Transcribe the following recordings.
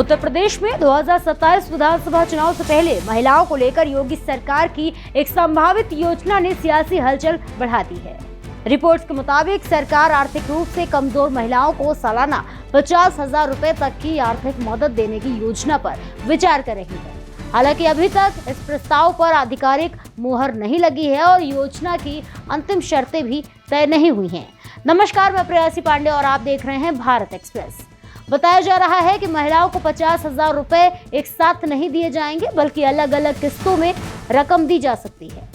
उत्तर प्रदेश में 2027 विधानसभा चुनाव से पहले महिलाओं को लेकर योगी सरकार की एक संभावित योजना ने सियासी हलचल बढ़ा दी है। रिपोर्ट्स के मुताबिक सरकार आर्थिक रूप से कमजोर महिलाओं को सालाना 50,000 रुपए तक की आर्थिक मदद देने की योजना पर विचार कर रही है। हालांकि अभी तक इस प्रस्ताव पर आधिकारिक मुहर नहीं लगी है और योजना की अंतिम शर्तें भी तय नहीं हुई हैं। नमस्कार, मैं प्रेयसी पांडे और आप देख रहे हैं भारत एक्सप्रेस। बताया जा रहा है कि महिलाओं को 50,000 रुपए एक साथ नहीं दिए जाएंगे, बल्कि अलग अलग किस्तों में रकम दी जा सकती है।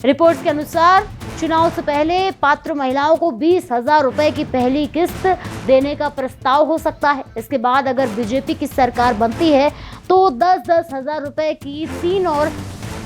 रिपोर्ट्स के अनुसार चुनाव से पहले पात्र महिलाओं को 20,000 रुपए की पहली किस्त देने का प्रस्ताव हो सकता है। इसके बाद अगर बीजेपी की सरकार बनती है तो 10-10 हजार रुपए की 3 और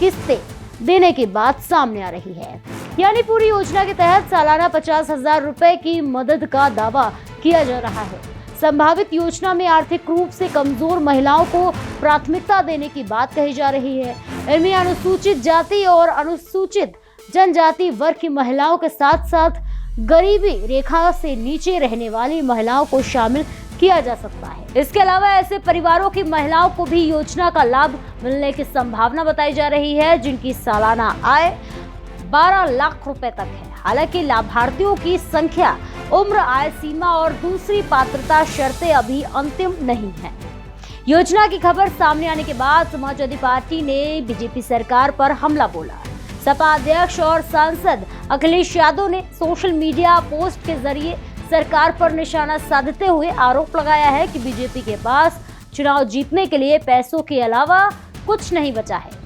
किस्तें देने की बात सामने आ रही है। यानी पूरी योजना के तहत सालाना 50,000 रुपए की मदद का दावा किया जा रहा है। संभावित योजना में आर्थिक रूप से कमजोर महिलाओं को प्राथमिकता देने की बात कही जा रही है। इनमें अनुसूचित जाति और अनुसूचित जनजाति वर्ग की महिलाओं के साथ साथ गरीबी रेखा से नीचे रहने वाली महिलाओं को शामिल किया जा सकता है। इसके अलावा ऐसे परिवारों की महिलाओं को भी योजना का लाभ मिलने की संभावना बताई जा रही है, जिनकी सालाना आय 12 लाख रुपए तक है। हालांकि लाभार्थियों की संख्या, उम्र, आय सीमा और दूसरी पात्रता शर्तें अभी अंतिम नहीं है। योजना की खबर सामने आने के बाद समाजवादी पार्टी ने बीजेपी सरकार पर हमला बोला। सपा अध्यक्ष और सांसद अखिलेश यादव ने सोशल मीडिया पोस्ट के जरिए सरकार पर निशाना साधते हुए आरोप लगाया है कि बीजेपी के पास चुनाव जीतने के लिए पैसों के अलावा कुछ नहीं बचा है।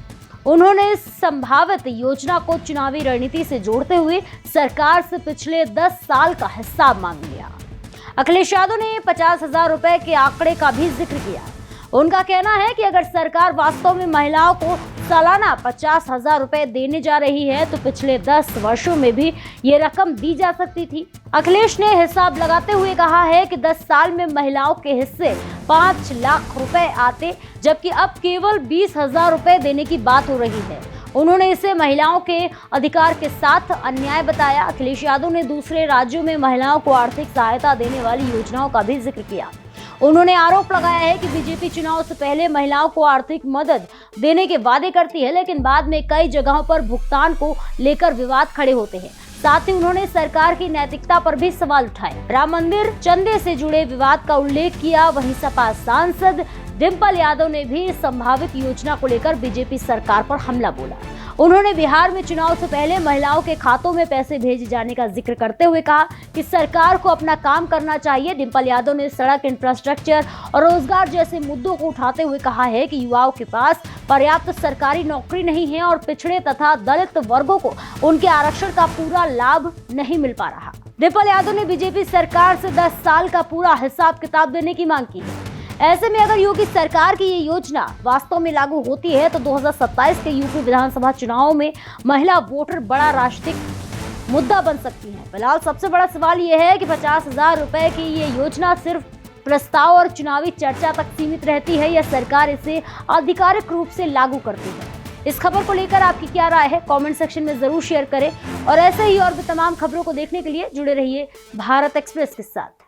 उन्होंने इस संभावित योजना को चुनावी रणनीति से जोड़ते हुए सरकार से पिछले 10 साल का हिसाब मांग लिया। अखिलेश यादव ने 50,000 रुपए के आंकड़े का भी जिक्र किया। उनका कहना है कि अगर सरकार वास्तव में महिलाओं को सालाना 50,000 रुपए देने जा रही है तो पिछले 10 वर्षों में भी ये रकम दी जा सकती थी। अखिलेश ने हिसाब लगाते हुए कहा है कि 10 साल में महिलाओं के हिस्से 5 लाख रुपए आते, जबकि अब केवल 20,000 रुपए देने की बात हो रही है। उन्होंने इसे महिलाओं के अधिकार के साथ अन्याय बताया। अखिलेश यादव ने दूसरे राज्यों में महिलाओं को आर्थिक सहायता देने वाली योजनाओं का भी जिक्र किया। उन्होंने आरोप लगाया है कि बीजेपी चुनाव से पहले महिलाओं को आर्थिक मदद देने के वादे करती है, लेकिन बाद में कई जगहों पर भुगतान को लेकर विवाद खड़े होते हैं। साथ ही उन्होंने सरकार की नैतिकता पर भी सवाल उठाए। राम मंदिर चंदे से जुड़े विवाद का उल्लेख किया। वहीं सपा सांसद डिंपल यादव ने भी संभावित योजना को लेकर बीजेपी सरकार पर हमला बोला। उन्होंने बिहार में चुनाव से पहले महिलाओं के खातों में पैसे भेजे जाने का जिक्र करते हुए कहा कि सरकार को अपना काम करना चाहिए। डिंपल यादव ने सड़क, इंफ्रास्ट्रक्चर और रोजगार जैसे मुद्दों को उठाते हुए कहा है कि युवाओं के पास पर्याप्त सरकारी नौकरी नहीं है और पिछड़े तथा दलित वर्गों को उनके आरक्षण का पूरा लाभ नहीं मिल पा रहा। डिंपल यादव ने बीजेपी सरकार से 10 साल का पूरा हिसाब किताब देने की मांग की है। ऐसे में अगर योगी सरकार की ये योजना वास्तव में लागू होती है तो 2027 के यूपी विधानसभा चुनाव में महिला वोटर बड़ा राजनीतिक मुद्दा बन सकती है। फिलहाल सबसे बड़ा सवाल ये है कि 50,000 रुपए की ये योजना सिर्फ प्रस्ताव और चुनावी चर्चा तक सीमित रहती है या सरकार इसे आधिकारिक रूप से लागू करती है। इस खबर को लेकर आपकी क्या राय है, कमेंट सेक्शन में जरूर शेयर करें और ऐसे ही और भी तमाम खबरों को देखने के लिए जुड़े रहिए भारत एक्सप्रेस के साथ।